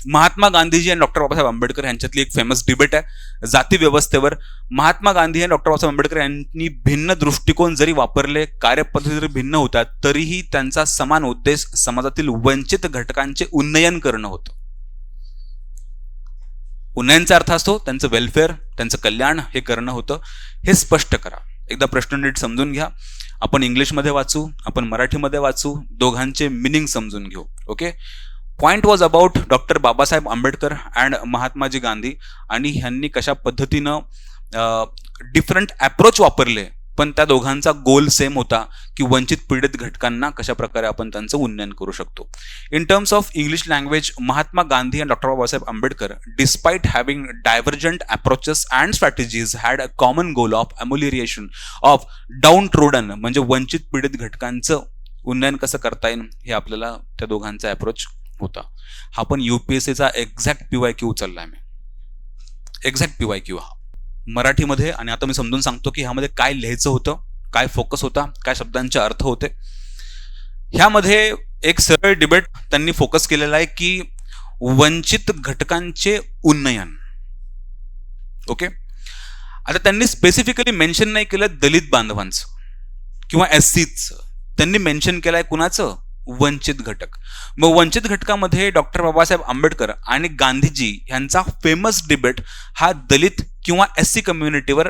महात्मा गांधीजी आणि डॉक्टर बाबासाहेब आंबेडकर यांच्यातली एक फेमस डिबेट आहे जाती व्यवस्थेवर. महात्मा गांधी आणि डॉक्टर बाबासाहेब आंबेडकर यांनी भिन्न दृष्टिकोन जरी वापरले, कार्यपद्धती जरी भिन्न होत्या, तरीही त्यांचा समान उद्देश समाजातील वंचित घटकांचे उन्नयन करणं होतं. उन्नयनचा अर्थ असतो त्यांचं वेलफेअर, त्यांचं कल्याण हे करणं होतं. हे स्पष्ट करा. एकदा प्रश्न नीट समजून घ्या. आपण इंग्लिशमध्ये वाचू, आपण मराठीमध्ये वाचू, दोघांचे मिनिंग समजून घेऊ. Okay. Point was about doctor Babasaheb Ambedkar and Mahatmaji Gandhi, आणि ह्यांनी कशा पद्धतीनं डिफरंट अप्रोच वापरले, पण त्या दोघांचा गोल सेम होता की वंचित पीडित घटकांना कशा प्रकारे आपण त्यांचं उन्नयन करू शकतो. In terms of English language, Mahatma Gandhi आणि doctor Babasaheb Ambedkar, despite having divergent approaches and strategies, had a common goal of amelioration of downtrodden, म्हणजे वंचित पीडित घटकांचं उन्नयन कसं करता येईल हे आपल्याला त्या दोघांचा अप्रोच होता. हा पण UPSCचा एक्झॅक्ट PYQ उचललाय मी, एक्झॅक्ट PYQ हा मराठीमध्ये. आणि आता मी समजून सांगतो की ह्यामध्ये काय लिहायचं होतं, काय फोकस होता, काय शब्दांचे अर्थ होते. ह्यामध्ये एक सरळ डिबेट त्यांनी फोकस केलेला आहे की वंचित घटकांचे उन्नयन. ओके. आता त्यांनी स्पेसिफिकली मेन्शन नाही केलं दलित बांधवांचं किंवा SCचं, त्यांनी मेन्शन केलंय कुणाचं, वंचित घटक. मग वंचित घटकामध्ये डॉक्टर बाबासाहेब आंबेडकर आणि गांधीजी यांचा फेमस डिबेट हा दलित किंवा SC कम्युनिटीवर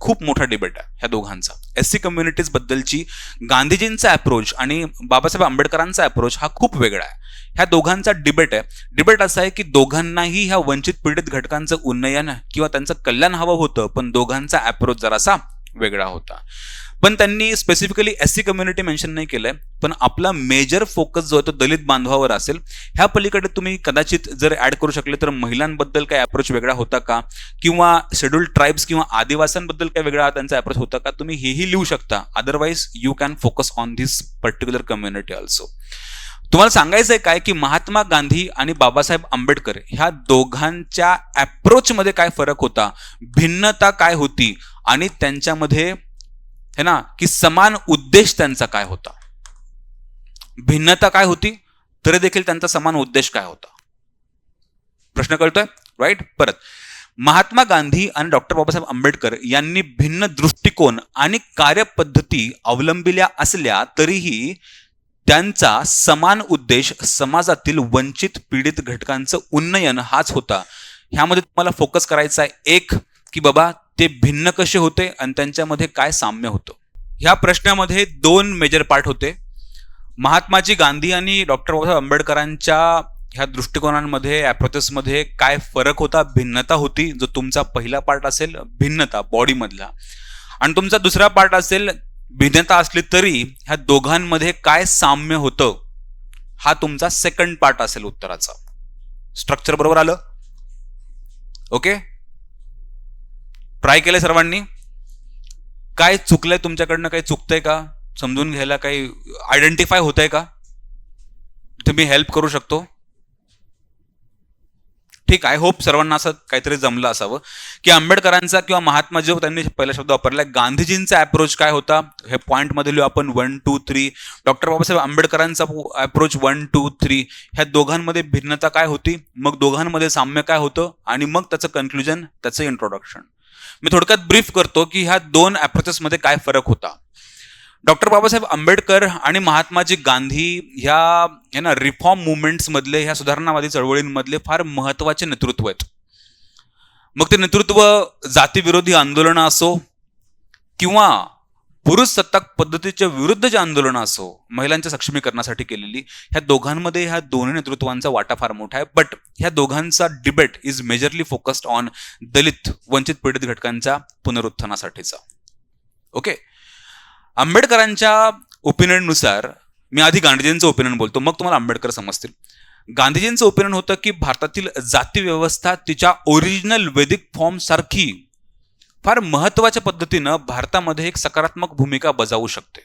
खूप मोठा डिबेट आहे. ह्या दोघांचा SC कम्युनिटीज बद्दलची गांधीजींचा अप्रोच आणि बाबासाहेब आंबेडकरांचा अप्रोच हा खूप वेगळा आहे. ह्या दोघांचा डिबेट आहे. डिबेट असा आहे की दोघांनाही ह्या वंचित पीडित घटकांचं उन्नयन किंवा त्यांचं कल्याण हवं होतं, पण दोघांचा अप्रोच जरासा वेगळा होता. पण त्यांनी स्पेसिफिकली SC कम्युनिटी मेन्शन नाही केलंय, पण आपला मेजर फोकस जो आहे तो दलित बांधवावर असेल. ह्या पलीकडे तुम्ही कदाचित जर ऍड करू शकले तर महिलांबद्दल काय अप्रोच वेगळा होता का, किंवा शेड्यूल्ड ट्राईब्स किंवा आदिवासींबद्दल काय वेगळा त्यांचा अप्रोच होता का, तुम्ही हेही लिहू शकता. Otherwise you can focus on this particular community also. तुम्हाला सांगायचंय काय की महात्मा गांधी आणि बाबासाहेब आंबेडकर ह्या दोघांच्या अप्रोचमध्ये काय फरक होता, भिन्नता काय होती, आणि त्यांच्यामध्ये है ना की समान उद्देश त्यांचा काय होता. भिन्नता काय होती तरी देखील त्यांचा समान उद्देश काय होता. प्रश्न कळतोय राईट. परत, महात्मा गांधी आणि डॉक्टर बाबासाहेब आंबेडकर यांनी भिन्न दृष्टिकोन आणि कार्यपद्धती अवलंबिल्या असल्या तरीही त्यांचा समान उद्देश समाजातील वंचित पीडित घटकांचं उन्नयन हाच होता. ह्यामध्ये तुम्हाला फोकस करायचा आहे एक की बाबा ते भिन्न कसे होते आणि त्यांच्यामध्ये काय साम्य होतं. ह्या प्रश्नामध्ये दोन मेजर पार्ट होते. महात्माजी गांधी आणि डॉक्टर बाबासाहेब आंबेडकरांच्या ह्या दृष्टिकोनांमध्ये, अप्रोचेसमध्ये काय फरक होता, भिन्नता होती, जो तुमचा पहिला पार्ट असेल भिन्नता बॉडीमधला, आणि तुमचा दुसरा पार्ट असेल भिन्नता असली तरी ह्या दोघांमध्ये काय साम्य होतं, हा तुमचा सेकंड पार्ट असेल उत्तराचा. स्ट्रक्चर बरोबर आलं. ओके. ट्राय केलंय सर्वांनी. काय चुकलंय तुमच्याकडनं, काही चुकतंय का समजून घ्यायला, काही आयडेंटिफाय होतंय का, तुम्ही हेल्प करू शकतो. ठीक. आय होप सर्वांना असं काहीतरी जमलं असावं की आंबेडकरांचा किंवा महात्माजी त्यांनी पहिला शब्द वापरला, गांधीजींचा अप्रोच काय होता हे पॉइंट मध्ये लिहू आपण 1, 2, 3. डॉक्टर बाबासाहेब आंबेडकरांचा अप्रोच 1, 2, 3. ह्या दोघांमध्ये भिन्नता काय होती, मग दोघांमध्ये साम्य काय होतं, आणि मग त्याचं कन्क्लुजन, त्याचं इंट्रोडक्शन. मी थोडक्यात ब्रीफ करतो की ह्या दोन अप्रोचेसमध्ये काय फरक होता. डॉक्टर बाबासाहेब आंबेडकर आणि महात्माजी गांधी ह्या ना रिफॉर्म मुवमेंट्स मधले, ह्या सुधारणावादी चळवळींमधले फार महत्वाचे नेतृत्व आहेत. मग ते नेतृत्व जातीविरोधी आंदोलनं असो किंवा पुरुष सत्ताक पद्धतीच्या विरुद्ध जे आंदोलनं असो, महिलांच्या सक्षमीकरणासाठी केलेली, ह्या दोघांमध्ये ह्या दोन्ही नेतृत्वांचा वाटा फार मोठा आहे. बट ह्या दोघांचा debate is majorly focused on Dalit वंचित पीडित घटकांच्या पुनरुत्थानासाठीचा. ओके. आंबेडकरांच्या ओपिनियननुसार, मी आधी गांधीजींचं ओपिनियन बोलतो मग तुम्हाला आंबेडकर समजतील. गांधीजींचं ओपिनियन होतं की भारतातील जाती व्यवस्था तिच्या ओरिजिनल वैदिक फॉर्म सारखी फार महत्वाच्या पद्धतीनं भारतामध्ये एक सकारात्मक भूमिका बजावू शकते.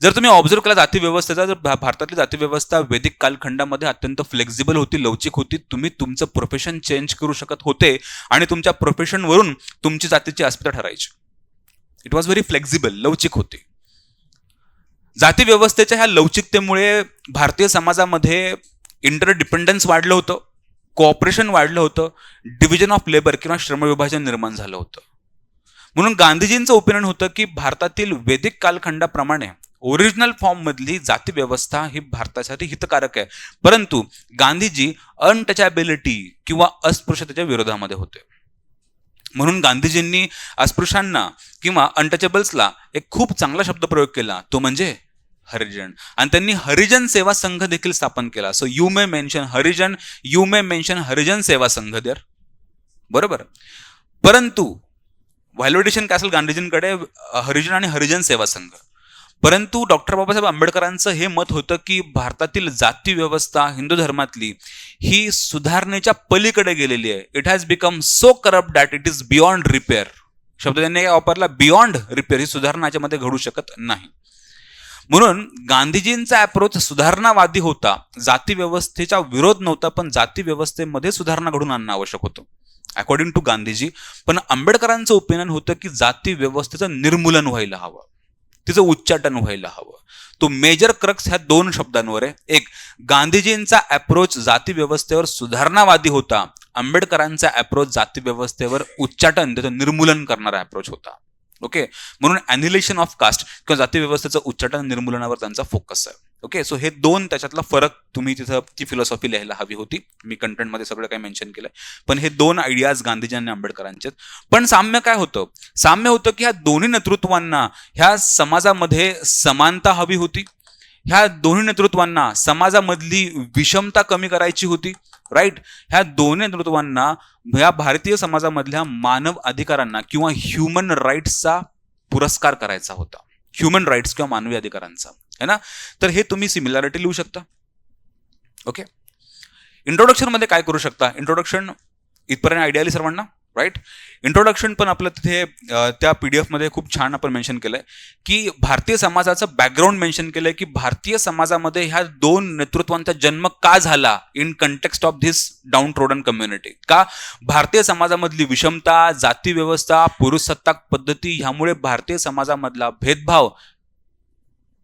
जर तुम्ही ऑब्झर्व केला जाती व्यवस्थेचा, जर भारतातली जाती व्यवस्था वैदिक कालखंडामध्ये अत्यंत फ्लेक्झिबल होती, लवचिक होती, तुम्ही तुमचं प्रोफेशन चेंज करू शकत होते आणि तुमच्या प्रोफेशनवरून तुमची जातीची अस्मिता ठरायची. इट वॉज व्हेरी फ्लेक्झिबल, लवचिक होती. जाती व्यवस्थेच्या ह्या लवचिकतेमुळे भारतीय समाजामध्ये इंटरडिपेंडन्स वाढलं होतं. कोऑपरेशन वाढलं होतं, डिव्हिजन ऑफ लेबर किंवा श्रमविभाजन निर्माण झालं होतं. म्हणून गांधीजींचं ओपिनियन होतं की भारतातील वैदिक कालखंडाप्रमाणे ओरिजिनल फॉर्म मधली जाती व्यवस्था ही भारतासाठी हितकारक आहे, परंतु गांधीजी अनटचॅबिलिटी किंवा अस्पृश्यतेच्या विरोधामध्ये होते. म्हणून गांधीजींनी अस्पृश्यांना किंवा अनटचेबल्सला एक खूप चांगला शब्द प्रयोग केला, तो म्हणजे हरिजन. आणि त्यांनी हरिजन सेवा संघ देखील स्थापन केला. So you may mention Harijan, you may mention Harijan Seva Sangh देर, बरोबर. परंतु व्हॅलिडेशन काय असेल गांधीजींकडे, हरिजन आणि हरिजन सेवा संघ. परंतु डॉक्टर बाबासाहेब आंबेडकरांचं हे मत होतं की भारतातील जाती व्यवस्था हिंदू धर्मातली ही सुधारणेच्या पलीकडे गेलेली आहे. It has become so corrupt that it is beyond repair. शब्द त्यांनी वापरला, बियॉन्ड रिपेअर. ही सुधारणा याच्यामध्ये घडू शकत नाही. म्हणून गांधीजींचा अप्रोच सुधारणावादी होता. जाती व्यवस्थेचा विरोध नव्हता, पण जाती व्यवस्थेमध्ये सुधारणा घडून आणणं आवश्यक होतं अकॉर्डिंग टू गांधीजी. पण आंबेडकरांचं ओपिनियन होतं की जाती व्यवस्थेचं निर्मूलन व्हायला हवं, तिचं उच्चाटन व्हायला हवं. तो मेजर क्रक्स ह्या दोन शब्दांवर आहे. एक, गांधीजींचा अप्रोच जाती व्यवस्थेवर सुधारणावादी होता, आंबेडकरांचा अप्रोच जाती व्यवस्थेवर उच्चाटन, त्याचं निर्मूलन करणारा अप्रोच होता. ओके, म्हणून अॅन्युलेशन ऑफ कास्ट किंवा जाती व्यवस्थेचं उच्चाटन निर्मूलनावर त्यांचा फोकस आहे. ओके, सो हे दोन, त्याच्यातला फरक तुम्ही तिथं ती फिलॉसॉफी लिहायला हवी होती. मी कंटेंटमध्ये सगळं काही मेन्शन केलंय, पण हे दोन आयडियाज गांधीजी आणि आंबेडकरांचे. पण साम्य काय होतं? साम्य होतं की ह्या दोन्ही नेतृत्वांना ह्या समाजामध्ये समानता हवी होती. ह्या दोन्ही नेतृत्वांना समाजामधली विषमता कमी करायची होती. राईट, ह्या दोन्ही नेतृत्वांना ह्या भारतीय समाजामधल्या मानव अधिकारांना किंवा ह्युमन राईट्सचा पुरस्कार करायचा होता. ह्युमन राईट्स किंवा मानवी अधिकारांचा, है ना. तर हे तुम्ही सिमिलॅरिटी लिहू शकता. ओके, इंट्रोडक्शन मध्ये काय करू शकता? इंट्रोडक्शन इथपर्यंत आयडिया आली सर्वांना, राईट. इंट्रोडक्शन पण आपलं तिथे त्या PDF मध्ये खूप छान आपण मेन्शन केलंय की भारतीय समाजाचं बॅकग्राऊंड मेन्शन केलंय की भारतीय समाजामध्ये ह्या दोन नेतृत्वांचा जन्म का झाला in context of this down trodden community. का भारतीय समाजामधली विषमता, जाती व्यवस्था, पुरुषसत्ताक पद्धती ह्यामुळे भारतीय समाजामधला भेदभाव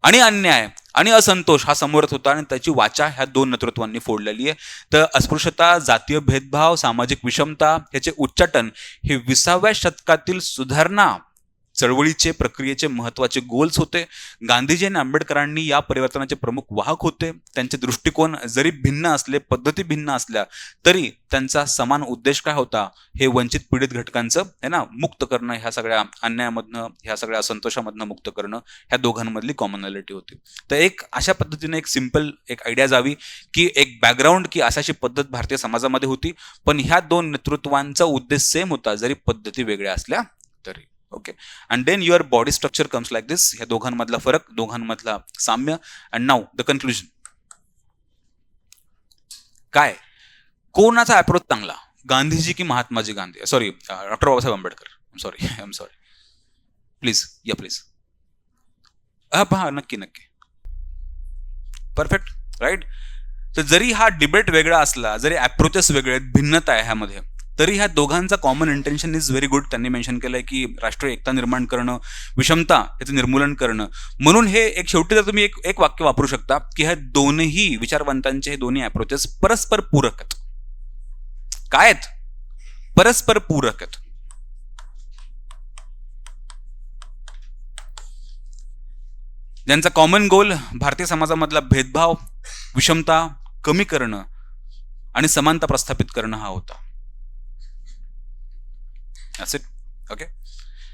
आणि अन्याय आणि असंतोष हा समोर येत होता, आणि त्याची वाचा ह्या दोन नेतृत्वांनी फोडलेली आहे. तर अस्पृश्यता, जातीय भेदभाव, सामाजिक विषमता ह्याचे उच्चाटन हे 20व्या शतकातील सुधारणा चळवळीचे, प्रक्रियेचे महत्वाचे गोल्स होते. गांधीजी आणि आंबेडकरांनी या परिवर्तनाचे प्रमुख वाहक होते. त्यांचे दृष्टिकोन जरी भिन्न असले, पद्धती भिन्न असल्या, तरी त्यांचा समान उद्देश काय होता? हे वंचित पीडित घटकांचं है ना मुक्त करणं, ह्या सगळ्या अन्यायामधनं, ह्या सगळ्या असंतोषामधनं मुक्त करणं, ह्या दोघांमधली कॉमनॅलिटी होती. तर एक अशा पद्धतीने एक सिंपल एक आयडिया जावी की एक बॅकग्राऊंड की अशाची पद्धत भारतीय समाजामध्ये होती, पण ह्या दोन नेतृत्वांचा उद्देश सेम होता, जरी पद्धती वेगळ्या असल्या तरी. Okay, and then your body structure comes like this. ह्या दोघांमधला फरक, दोघांमधला साम्य. And now the conclusion. काय, कोणाचा अप्रोच चांगला, गांधीजी की Mahatmaji Gandhi, sorry doctor Babasaheb Ambedkar. I am sorry. Please या, प्लीज. पहा, नक्की नक्की, परफेक्ट, राईट. तर जरी हा डिबेट वेगळा असला, जरी अप्रोचेस वेगळे आहेत, भिन्नता आहे ह्यामध्ये, तरी ह्या दोघांचा common intention is very good. त्यांनी मेन्शन केलंय की राष्ट्रीय एकता निर्माण करणं, विषमता याचं निर्मूलन करणं. म्हणून हे एक शेवटी जर तुम्ही एक वाक्य वापरू शकता की ह्या दोन्ही विचारवंतांचे हे दोन्ही अप्रोचेस परस्पर पूरक आहेत. काय आहेत? परस्पर पूरक आहेत. ज्यांचा कॉमन गोल भारतीय समाजामधला भेदभाव, विषमता कमी करणं आणि समानता प्रस्थापित करणं हा होता. That's it. Okay.